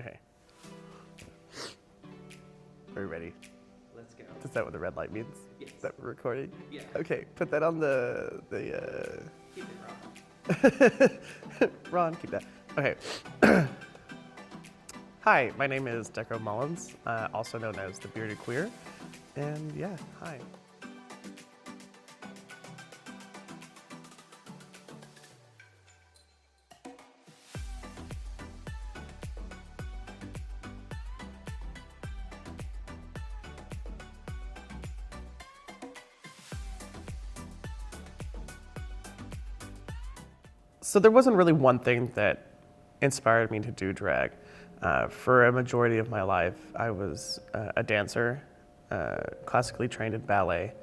Okay. Are you ready? Let's go. Is that what the red light means? Yes. That we're recording? Yeah. Okay, put that on the Keep it wrong. Ron, keep that. Okay. Hi, my name is Deco Mullins, also known as the Bearded Queer. And yeah, hi. So there wasn't really one thing that inspired me to do drag. For a majority of my life, I was a dancer, classically trained in ballet,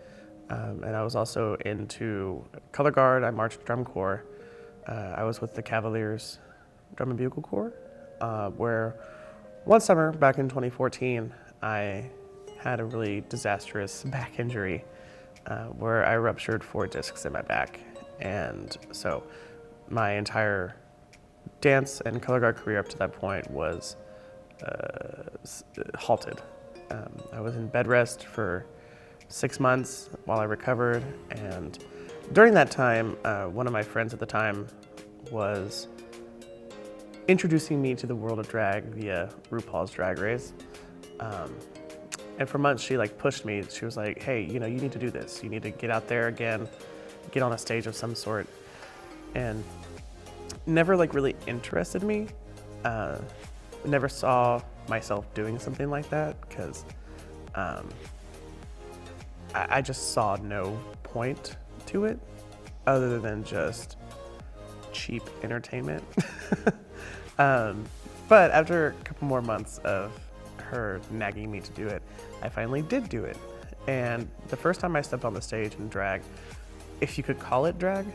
and I was also into color guard. I marched drum corps. I was with the Cavaliers Drum and Bugle Corps, where one summer back in 2014, I had a really disastrous back injury where I ruptured 4 discs in my back. And so my entire dance and color guard career up to that point was halted. I was in bed rest for 6 months while I recovered, and during that time, one of my friends at the time was introducing me to the world of drag via RuPaul's Drag Race. And for months, she pushed me. She was like, "Hey, you need to do this. You need to get out there again, get on a stage of some sort." And never really interested me. Never saw myself doing something like that because I just saw no point to it other than just cheap entertainment. But after a couple more months of her nagging me to do it, I finally did do it. And the first time I stepped on the stage in drag, if you could call it drag,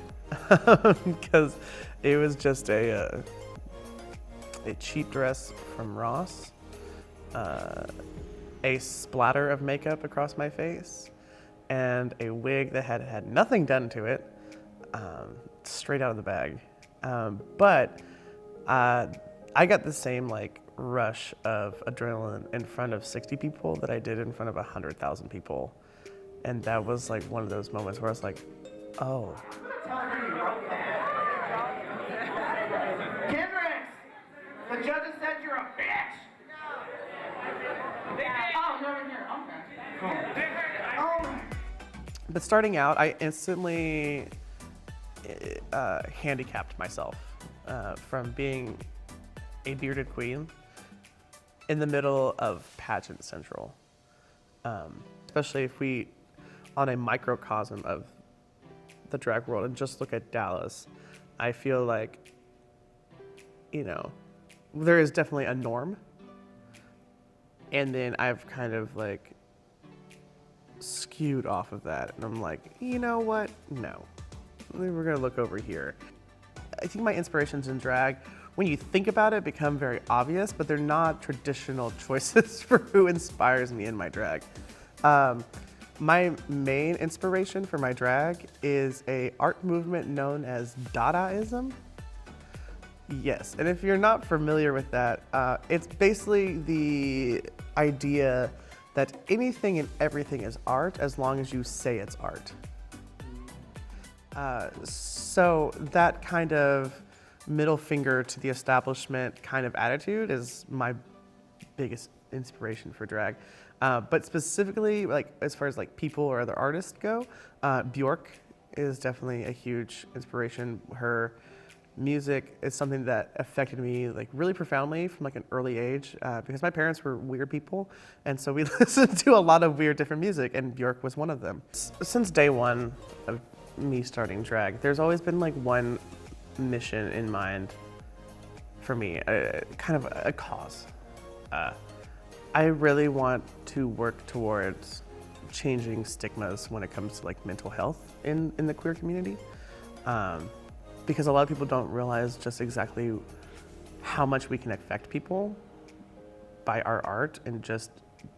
because it was just a cheap dress from Ross, a splatter of makeup across my face, and a wig that had had nothing done to it, straight out of the bag. But I got the same rush of adrenaline in front of 60 people that I did in front of 100,000 people. And that was one of those moments where I was like, oh. Kendricks! The judges said you're a bitch! Oh, you're in here. Okay. Cool. Oh. But starting out, I instantly handicapped myself from being a bearded queen in the middle of pageant central. Especially if we, on a microcosm of the drag world, and just look at Dallas, I feel there is definitely a norm. And then I've kind of skewed off of that. And I'm like, you know what? No. We're gonna look over here. I think my inspirations in drag, when you think about it, become very obvious, but they're not traditional choices for who inspires me in my drag. My main inspiration for my drag is a art movement known as Dadaism. Yes, and if you're not familiar with that, it's basically the idea that anything and everything is art as long as you say it's art. So that kind of middle finger to the establishment kind of attitude is my biggest inspiration for drag. But specifically, as far as people or other artists go, Bjork is definitely a huge inspiration. Her music is something that affected me really profoundly from an early age because my parents were weird people, and so we listened to a lot of weird different music, and Bjork was one of them. Since day one of me starting drag, there's always been one mission in mind for me, kind of a cause. I really want to work towards changing stigmas when it comes to mental health in the queer community. Because a lot of people don't realize just exactly how much we can affect people by our art and just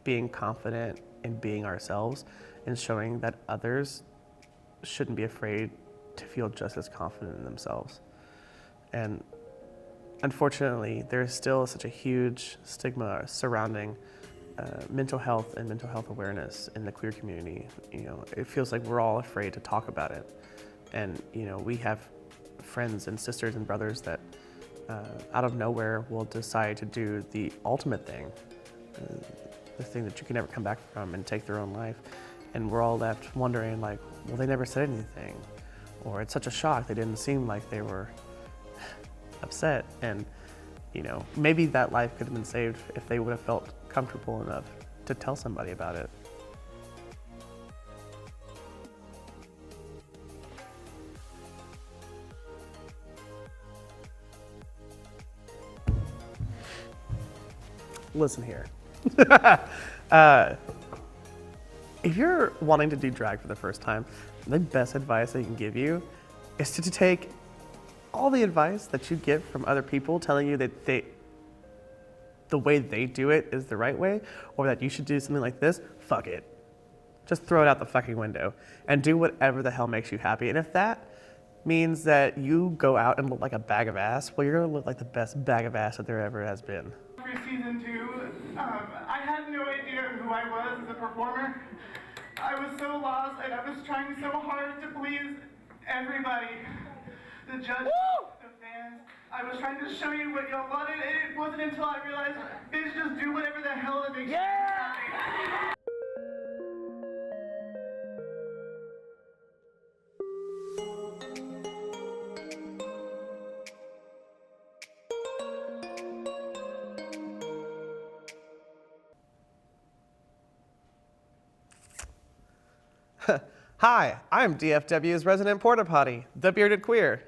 being confident in being ourselves and showing that others shouldn't be afraid to feel just as confident in themselves. And unfortunately, there's still such a huge stigma surrounding mental health and mental health awareness in the queer community. You know, it feels like we're all afraid to talk about it. And, you know, we have friends and sisters and brothers that out of nowhere will decide to do the ultimate thing, the thing that you can never come back from, and take their own life. And we're all left wondering, like, well, they never said anything. Or it's such a shock, they didn't seem like they were upset. And, you know, maybe that life could have been saved if they would have felt comfortable enough to tell somebody about it. Listen here. If you're wanting to do drag for the first time, the best advice I can give you is to take all the advice that you get from other people telling you that the way they do it is the right way, or that you should do something like this. Fuck it. Just throw it out the fucking window and do whatever the hell makes you happy. And if that means that you go out and look like a bag of ass, well, you're gonna look like the best bag of ass that there ever has been. For season 2, I had no idea who I was as a performer. I was so lost, and I was trying so hard to please everybody. The judges, the fans. I was trying to show you what y'all wanted, and it wasn't until I realized, bitch, just do whatever the hell that makes you happy. Hi, I'm DFW's resident porta potty, the bearded queer.